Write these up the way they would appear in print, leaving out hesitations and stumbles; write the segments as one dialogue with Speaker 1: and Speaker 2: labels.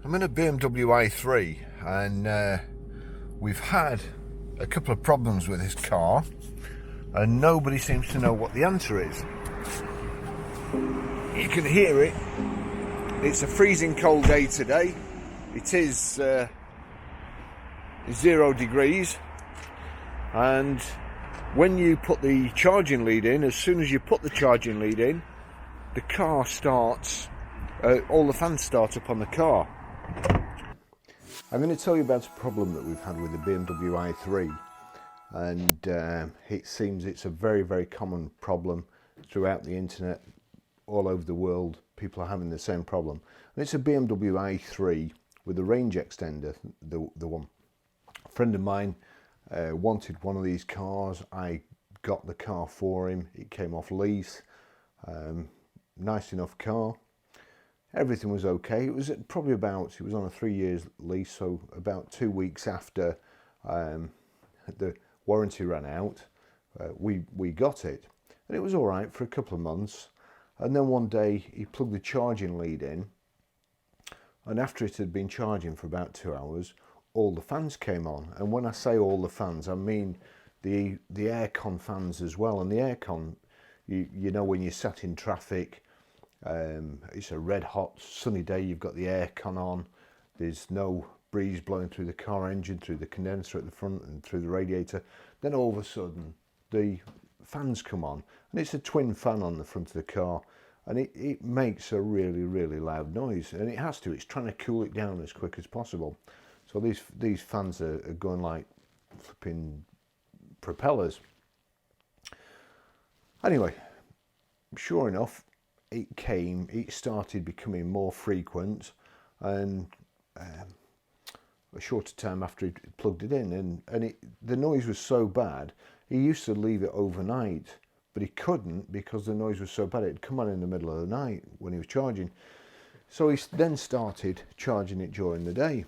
Speaker 1: I'm in a BMW i3 and we've had a couple of problems with this car and nobody seems to know what the answer is. You can hear it. It's a freezing cold day today. It is 0 degrees, and when you put the charging lead in, as soon as you put the charging lead in, the car starts, all the fans start up on the car. I'm going to tell you about a problem that we've had with the BMW i3, and it seems it's a very, very common problem throughout the internet, all over the world. People are having the same problem, and it's a BMW i3 with a range extender, the one. A friend of mine wanted one of these cars. I got the car for him. It came off lease. Nice enough car. Everything was okay. It was probably about, it was on a 3 years lease, so about 2 weeks after the warranty ran out, we got it. And it was all right for a couple of months. And then one day he plugged the charging lead in, and after it had been charging for about 2 hours, all the fans came on. And when I say all the fans, I mean the aircon fans as well. And the aircon, you know, when you're sat in traffic, it's a red hot sunny day, you've got the aircon on, there's no breeze blowing through the car engine, through the condenser at the front and through the radiator. Then all of a sudden the fans come on, and it's a twin fan on the front of the car, and it makes a really, really loud noise, and it has to. It's trying to cool it down as quick as possible. So these fans are going like flipping propellers. Anyway, sure enough, it started becoming more frequent, and a shorter time after he plugged it in, and the noise was so bad. He used to leave it overnight, but he couldn't because the noise was so bad. It'd come on in the middle of the night when he was charging. So he then started charging it during the day,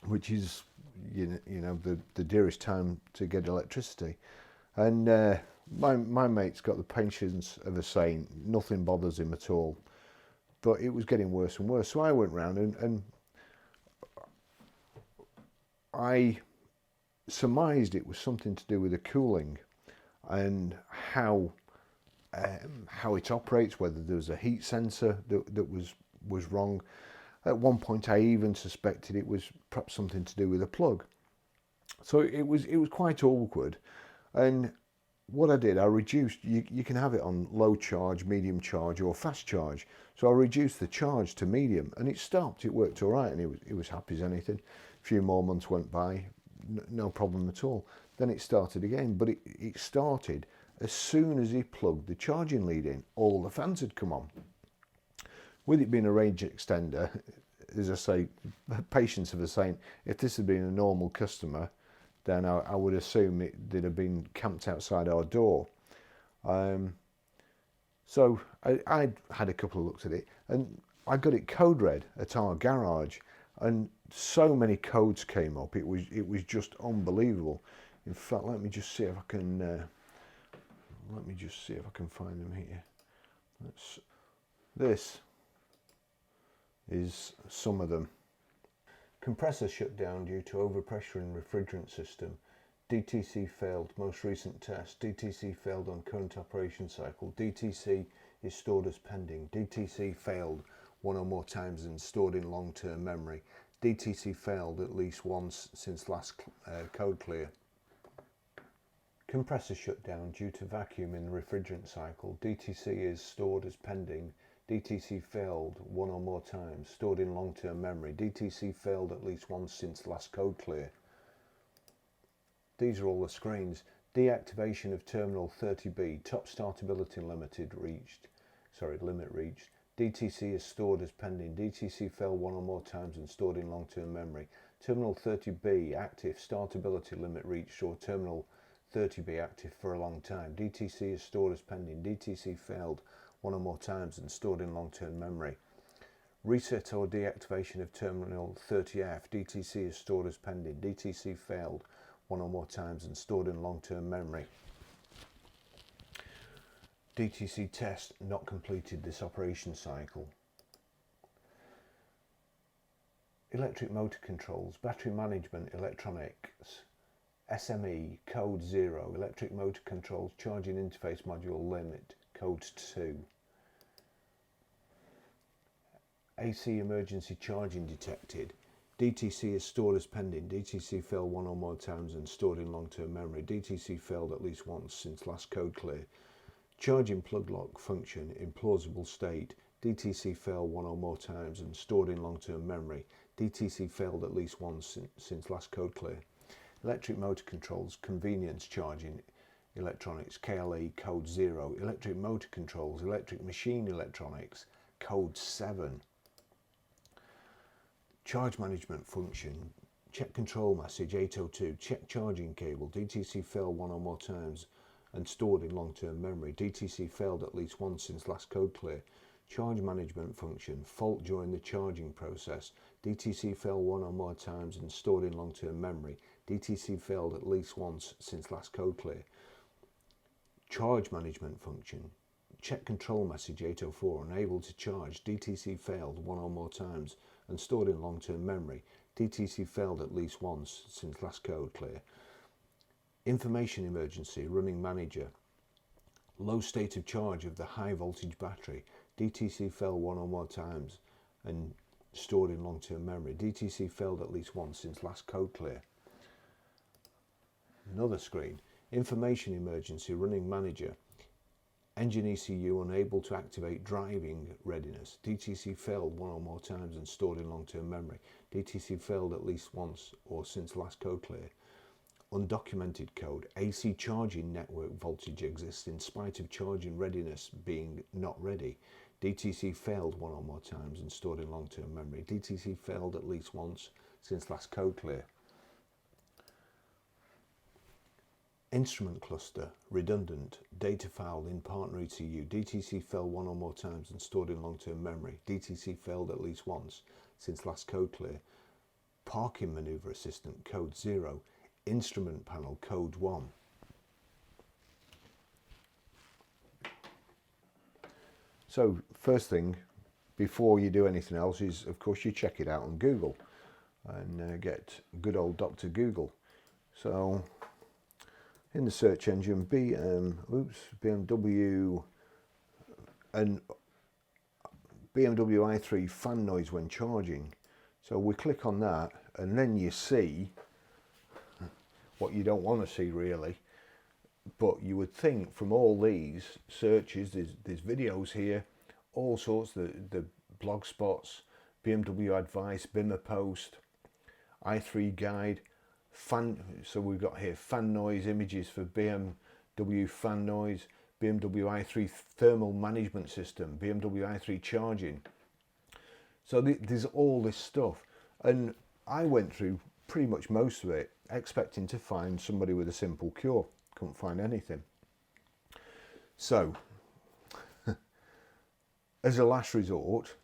Speaker 1: which is, you know, the dearest time to get electricity. And my mate's got the patience of a saint. Nothing bothers him at all. But it was getting worse and worse. So I went round and I surmised it was something to do with the cooling and how it operates, whether there was a heat sensor that was wrong. At one point I even suspected it was perhaps something to do with a plug. So it was quite awkward, and what I did, I reduced, you can have it on low charge, medium charge or fast charge. So I reduced the charge to medium, and it stopped. It worked all right, and it was happy as anything. A few more months went by, no problem at all. Then it started again, but it started as soon as he plugged the charging lead in. All the fans had come on. With it being a range extender, as I say, patience of a saint, if this had been a normal customer, then I would assume they'd have been camped outside our door. So I had a couple of looks at it, and I got it code red at our garage, and so many codes came up. It was just unbelievable. In fact, let me just see if I can find them here. This is some of them. Compressor shut down due to overpressure in refrigerant system. DTC failed, most recent test. DTC failed on current operation cycle. DTC is stored as pending. DTC failed one or more times and stored in long-term memory. DTC failed at least once since last code clear. Compressor shut down due to vacuum in the refrigerant cycle. DTC is stored as pending. DTC failed one or more times, stored in long-term memory. DTC failed at least once since last code clear. These are all the screens. Deactivation of terminal 30B, top startability limit reached. DTC is stored as pending. DTC failed one or more times and stored in long-term memory. Terminal 30B active, startability limit reached, or terminal 30B active for a long time. DTC is stored as pending. DTC failed one or more times and stored in long-term memory. Reset or deactivation of terminal 30F. DTC is stored as pending. DTC failed one or more times and stored in long-term memory. DTC test not completed this operation cycle. electric motor controls, battery management electronics, SME, code 0, electric motor controls, charging interface module limit, code 2. AC emergency charging detected. DTC is stored as pending. DTC failed one or more times and stored in long-term memory. DTC failed at least once since last code clear. Charging plug lock function in plausible state. DTC failed one or more times and stored in long-term memory. DTC failed at least once since last code clear. Electric motor controls, convenience charging electronics, KLE, code 0. Electric motor controls, electric machine electronics, code 7. Charge management function, check control message 802, check charging cable, DTC failed one or more times and stored in long-term memory. DTC failed at least once since last code clear. Charge management function, fault during the charging process. DTC failed one or more times and stored in long-term memory. DTC failed at least once since last code clear. Charge management function, check control message 804, unable to charge. DTC failed one or more times and stored in long-term memory. DTC failed at least once since last code clear. Information emergency, running manager, low state of charge of the high voltage battery. DTC failed one or more times and stored in long-term memory. DTC failed at least once since last code clear. Another screen, information emergency, running manager, engine ECU unable to activate driving readiness. DTC failed one or more times and stored in long-term memory. DTC failed at least once or since last code clear. Undocumented code, AC charging network voltage exists in spite of charging readiness being not ready. DTC failed one or more times and stored in long-term memory. DTC failed at least once since last code clear. Instrument cluster, redundant, data file in partner ECU. DTC failed one or more times and stored in long-term memory. DTC failed at least once since last code clear. Parking maneuver assistant, code 0. Instrument panel, code 1. So first thing, before you do anything else, is of course you check it out on Google and get good old Dr. Google. So in the search engine, BMW and BMW i3 fan noise when charging. So we click on that and then you see what you don't want to see really, but you would think from all these searches, there's videos here, all sorts, the blog spots, BMW advice, Bimmer post, i3 guide, fan. So we've got here fan noise images for BMW fan noise, BMW i3 thermal management system, BMW i3 charging. So there's all this stuff, and I went through pretty much most of it expecting to find somebody with a simple cure. Couldn't find anything. So as a last resort,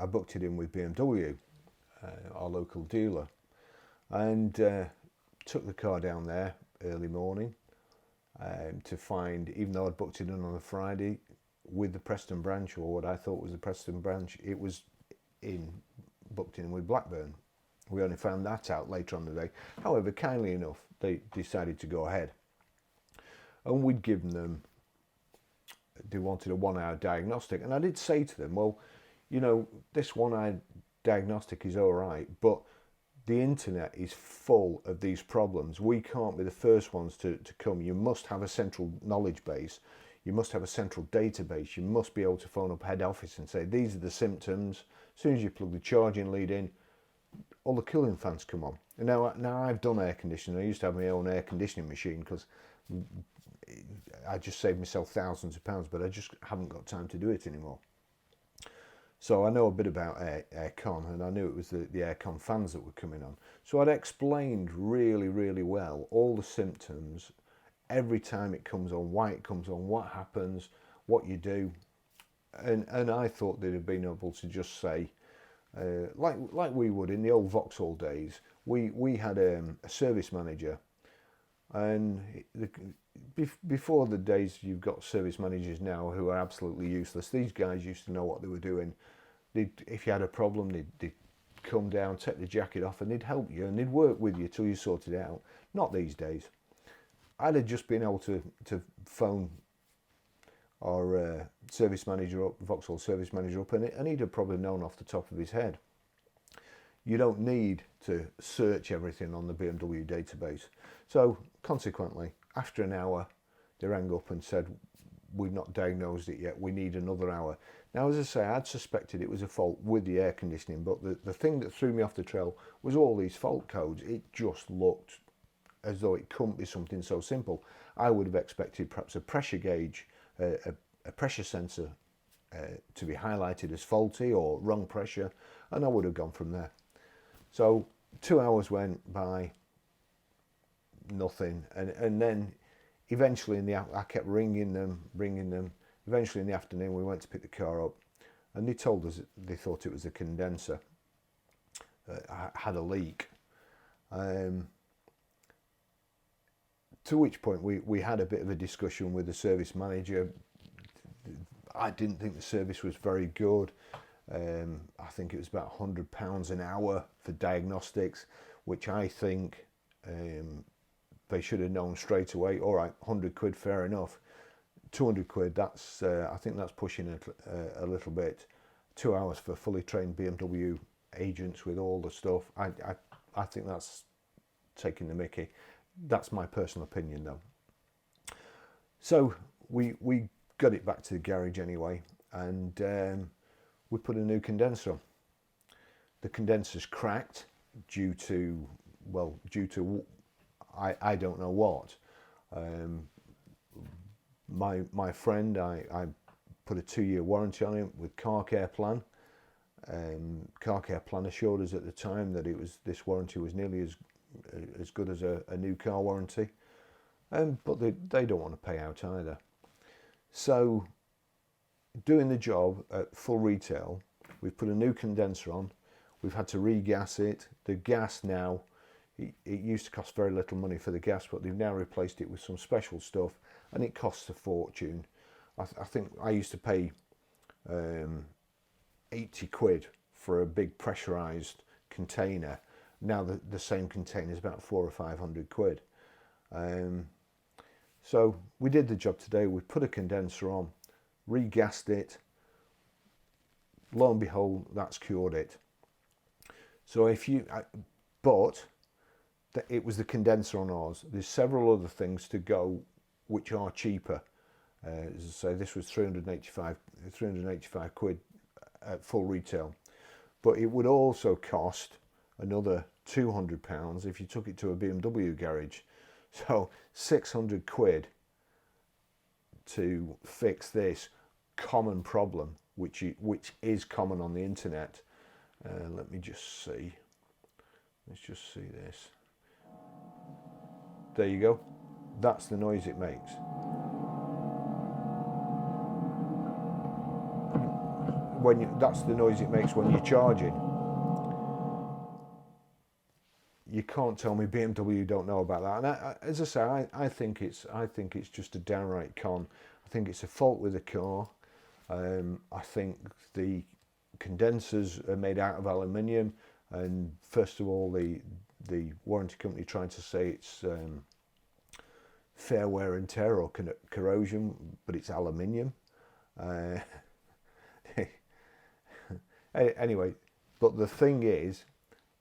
Speaker 1: I booked it in with BMW, our local dealer, and took the car down there early morning to find, even though I'd booked it in on a Friday with the Preston branch, or what I thought was the Preston branch, it was booked in with Blackburn. We only found that out later on the day. However, kindly enough, they decided to go ahead. And we'd given them, they wanted a 1 hour diagnostic. And I did say to them, well, you know, this 1 hour diagnostic is all right, but the internet is full of these problems. We can't be the first ones to come. You must have a central knowledge base. You must have a central database. You must be able to phone up head office and say, these are the symptoms. As soon as you plug the charging lead in, all the cooling fans come on. And now I've done air conditioning. I used to have my own air conditioning machine because I just saved myself thousands of pounds, but I just haven't got time to do it anymore. So I know a bit about aircon, and I knew it was the aircon fans that were coming on. So I'd explained really, really well all the symptoms, every time it comes on, why it comes on, what happens, what you do. And I thought they'd have been able to just say, like we would in the old Vauxhall days, we had a service manager, and before the days you've got service managers now who are absolutely useless, these guys used to know what they were doing. If you had a problem, they'd come down, take the jacket off, and they'd help you and they'd work with you till you sorted it out. Not these days. I'd have just been able to phone our service manager up, Vauxhall service manager up, and he'd have probably known off the top of his head. You don't need to search everything on the BMW database. So consequently, after an hour, they rang up and said, we've not diagnosed it yet, we need another hour. Now, as I say, I'd suspected it was a fault with the air conditioning, but the thing that threw me off the trail was all these fault codes. It just looked as though it couldn't be something so simple. I would have expected perhaps a pressure gauge, a pressure sensor to be highlighted as faulty or wrong pressure, and I would have gone from there. So 2 hours went by, nothing, and then eventually I kept ringing them. Eventually in the afternoon we went to pick the car up, and they told us they thought it was a condenser had a leak. To which point we had a bit of a discussion with the service manager. I didn't think the service was very good. I think it was about £100 an hour for diagnostics, which I think they should have known straight away. All right, 100 quid, fair enough. 200 quid, that's I think that's pushing it a little bit. 2 hours for fully trained BMW agents with all the stuff. I think that's taking the mickey. That's my personal opinion, though. So we got it back to the garage anyway, and we put a new condenser on. The condenser's cracked due to I don't know what. My friend, I put a 2-year warranty on it with Car Care Plan. Car Care Plan assured us at the time that this warranty was nearly as good as a new car warranty, but they don't want to pay out either. So doing the job at full retail, we've put a new condenser on. We've had to regas it. The gas now, it used to cost very little money for the gas, but they've now replaced it with some special stuff, and it costs a fortune. I think I used to pay 80 quid for a big pressurized container. Now the same container is about 400 or 500 quid. So we did the job today. We put a condenser on, regassed it. Lo and behold, that's cured it. So it was the condenser on ours. There's several other things to go which are cheaper. As I say, this was 385 quid at full retail, but it would also cost another £200 if you took it to a BMW garage. So 600 quid to fix this common problem, which is common on the internet. Let me just see. Let's just see this. There you go. That's the noise it makes. That's the noise it makes when you're charging. You can't tell me BMW don't know about that. And as I say, I think it's just a downright con. I think it's a fault with the car. I think the condensers are made out of aluminium, and first of all, the warranty company trying to say it's fair wear and tear or corrosion, but it's aluminium. Anyway, but the thing is,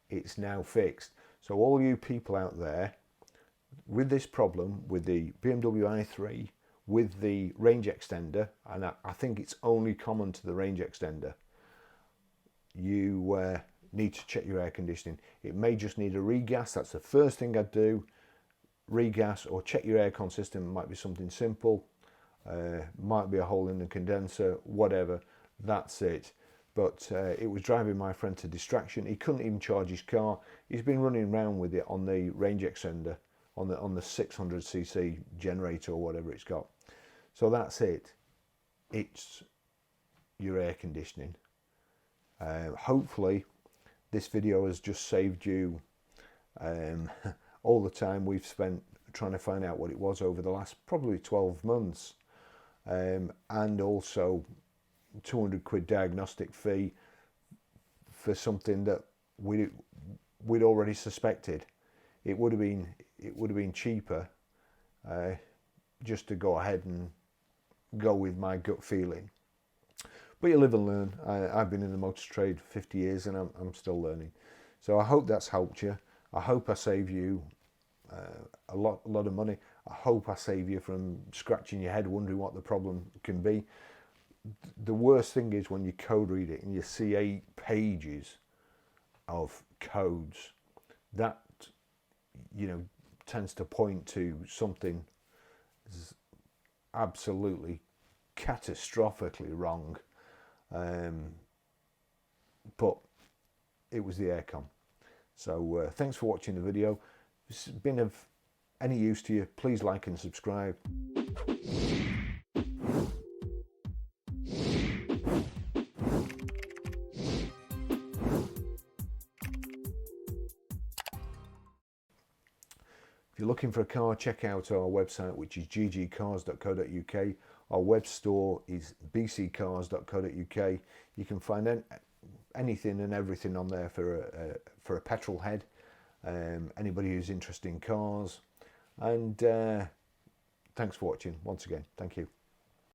Speaker 1: it's now fixed. So all you people out there with this problem, with the BMW i3, with the range extender, and I think it's only common to the range extender, you need to check your air conditioning. It may just need a regas. That's the first thing I'd do. Regas, or check your aircon system. It might be something simple. Might be a hole in the condenser, whatever. That's it. But it was driving my friend to distraction. He couldn't even charge his car. He's been running around with it on the range extender, on the 600cc generator or whatever it's got. So that's it. It's your air conditioning. Hopefully this video has just saved you all the time we've spent trying to find out what it was over the last probably 12 months, and also 200 quid diagnostic fee for something that we'd already suspected. It would have been cheaper just to go ahead and go with my gut feeling. But you live and learn. I've been in the motor trade for 50 years and I'm still learning. So I hope that's helped you. I hope I save you a lot of money. I hope I save you from scratching your head wondering what the problem can be. The worst thing is when you code read it and you see 8 pages of codes. That, you know, tends to point to something absolutely catastrophically wrong. But it was the aircon. So thanks for watching the video. If it's been of any use to you, please like and subscribe. If you're looking for a car, check out our website, which is ggcars.co.uk. Our web store is bccars.co.uk. You can find anything and everything on there for a petrol head. Anybody who's interested in cars. And thanks for watching once again. Thank you.